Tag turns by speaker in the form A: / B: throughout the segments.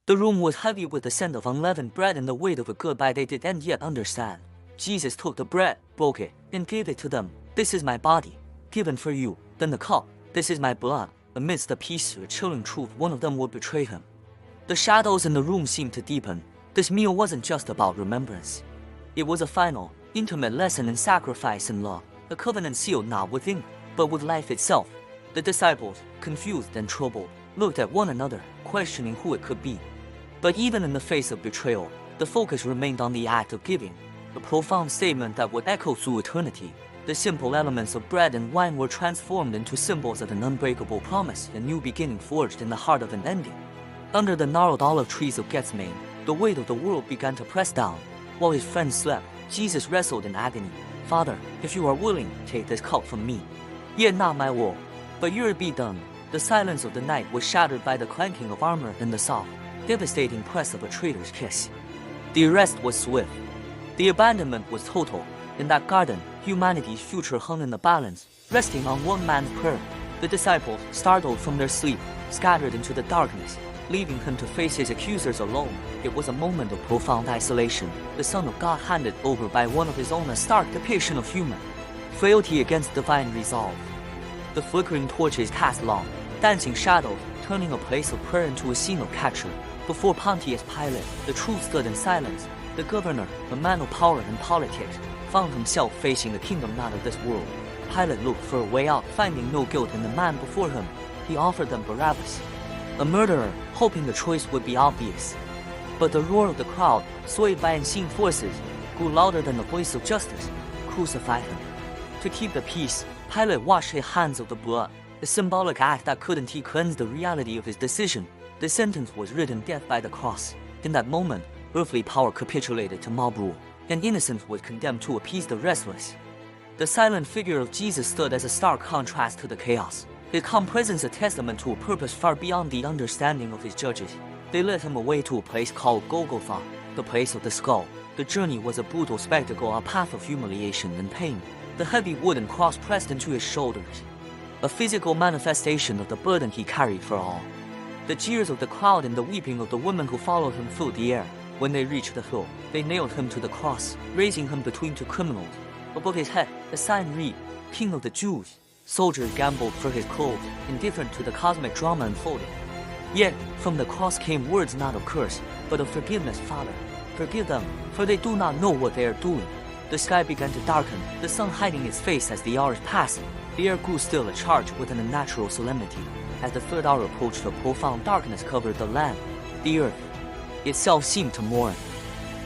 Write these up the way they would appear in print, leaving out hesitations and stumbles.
A: The room was heavy with the scent of unleavened bread and the weight of a goodbye they didn't yet understand. Jesus took the bread, broke it, and gave it to them. "This is my body, given for you." Then the cup, "This is my blood." Amidst the peace, a chilling truth, one of them would betray him. The shadows in the room seemed to deepen. This meal wasn't just about remembrance. It was a final, intimate lesson in sacrifice and love, a covenant sealed not with ink, but with life itself. The disciples, confused and troubled, looked at one another, questioning who it could be. But even in the face of betrayal, the focus remained on the act of giving, a profound statement that would echo through eternity. The simple elements of bread and wine were transformed into symbols of an unbreakable promise, a new beginning forged in the heart of an ending. Under the gnarled olive trees of Gethsemane, the weight of the world began to press down. While his friends slept, Jesus wrestled in agony. "Father, if you are willing, take this cup from me. Yet not my will, but yours be done." The silence of the night was shattered by the clanking of armor and the soft, devastating press of a traitor's kiss. The arrest was swift. The abandonment was total. In that garden, humanity's future hung in the balance, resting on one man's prayer. The disciples, startled from their sleep, scattered into the darkness, leaving him to face his accusers alone. It was a moment of profound isolation. The Son of God handed over by one of his own, a stark depiction of human frailty against divine resolve. The flickering torches cast long, dancing shadows, turning a place of prayer into a scene of capture. Before Pontius Pilate, the truth stood in silence. The governor, a man of power and politics, found himself facing a kingdom not of this world. Pilate looked for a way out, finding no guilt in the man before him. He offered them Barabbas, a murderer, hoping the choice would be obvious. But the roar of the crowd, swayed by unseen forces, grew louder than the voice of justice. "Crucify him." To keep the peace, Pilate washed his hands of the blood, a symbolic act that couldn't cleanse the reality of his decision. The sentence was written, "Death by the cross." In that moment, earthly power capitulated to mob rule, and innocence was condemned to appease the restless. The silent figure of Jesus stood as a stark contrast to the chaos. His calm presence a testament to a purpose far beyond the understanding of his judges. They led him away to a place called Golgotha, the place of the skull. The journey was a brutal spectacle, a path of humiliation and pain. The heavy wooden cross pressed into his shoulders, a physical manifestation of the burden he carried for all. The cheers of the crowd and the weeping of the women who followed him filled the air. When they reached the hill, they nailed him to the cross, raising him between two criminals. Above his head, a sign read, "King of the Jews." Soldiers gambled for his clothes, indifferent to the cosmic drama unfolding. Yet, from the cross came words not of curse, but of forgiveness. "Father, forgive them, for they do not know what they are doing." The sky began to darken, the sun hiding its face as the hours passed. The air grew still, charged with an unnatural solemnity. As the third hour approached, a profound darkness covered the land. The earth itself seemed to mourn.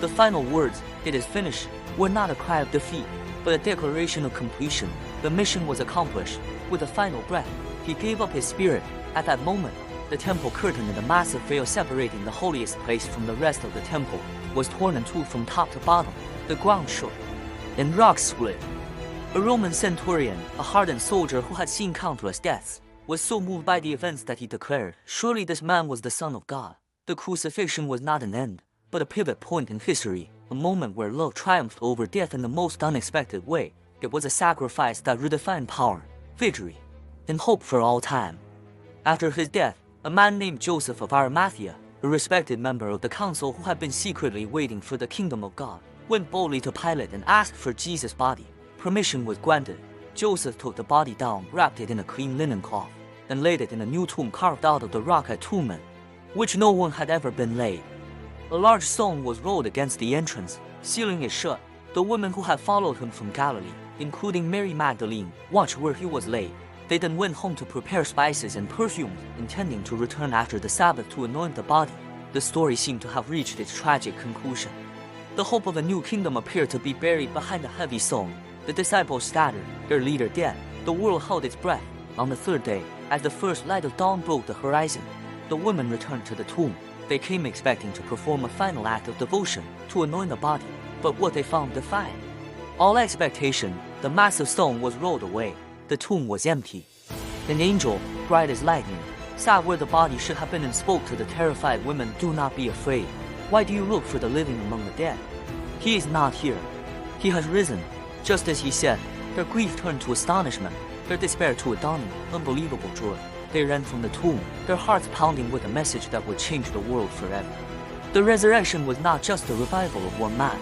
A: The final words, "It is finished," were not a cry of defeat, but a declaration of completion. The mission was accomplished. With a final breath, he gave up his spirit. At that moment, the temple curtain and the massive veil separating the holiest place from the rest of the temple was torn in two from top to bottom. The ground shook, and rocks split. A Roman centurion, a hardened soldier who had seen countless deaths, was so moved by the events that he declared, "Surely this man was the Son of God." The crucifixion was not an end, but a pivot point in history, a moment where love triumphed over death in the most unexpected way. It was a sacrifice that redefined power, victory, and hope for all time. After his death, a man named Joseph of Arimathea, a respected member of the council who had been secretly waiting for the kingdom of God, went boldly to Pilate and asked for Jesus' body. Permission was granted. Joseph took the body down, wrapped it in a clean linen cloth, and laid it in a new tomb carved out of the rock at Tumen, which no one had ever been laid. A large stone was rolled against the entrance, sealing it shut. The women who had followed him from Galilee, including Mary Magdalene, watched where he was laid. They then went home to prepare spices and perfumes, intending to return after the Sabbath to anoint the body. The story seemed to have reached its tragic conclusion. The hope of a new kingdom appeared to be buried behind a heavy stone. The disciples scattered, their leader dead. The world held its breath. On the third day, as the first light of dawn broke the horizon, the women returned to the tomb. They came expecting to perform a final act of devotion, to anoint the body, but what they found defied all expectation. The massive stone was rolled away. The tomb was empty. An angel, bright as lightning, sat where the body should have been and spoke to the terrified women, "Do not be afraid. Why do you look for the living among the dead? He is not here. He has risen." Just as he said, their grief turned to astonishment, their despair to a dawning, unbelievable joy. They ran from the tomb, their hearts pounding with a message that would change the world forever. The resurrection was not just the revival of one man.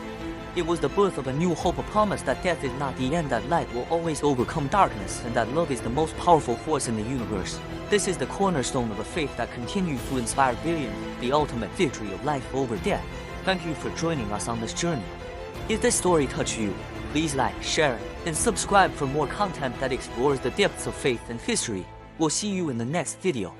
A: It was the birth of a new hope, a promise that death is not the end, that light will always overcome darkness, and that love is the most powerful force in the universe. This is the cornerstone of a faith that continues to inspire billions, the ultimate victory of life over death. Thank you for joining us on this journey. If this story touched you, please like, share, and subscribe for more content that explores the depths of faith and history. We'll see you in the next video.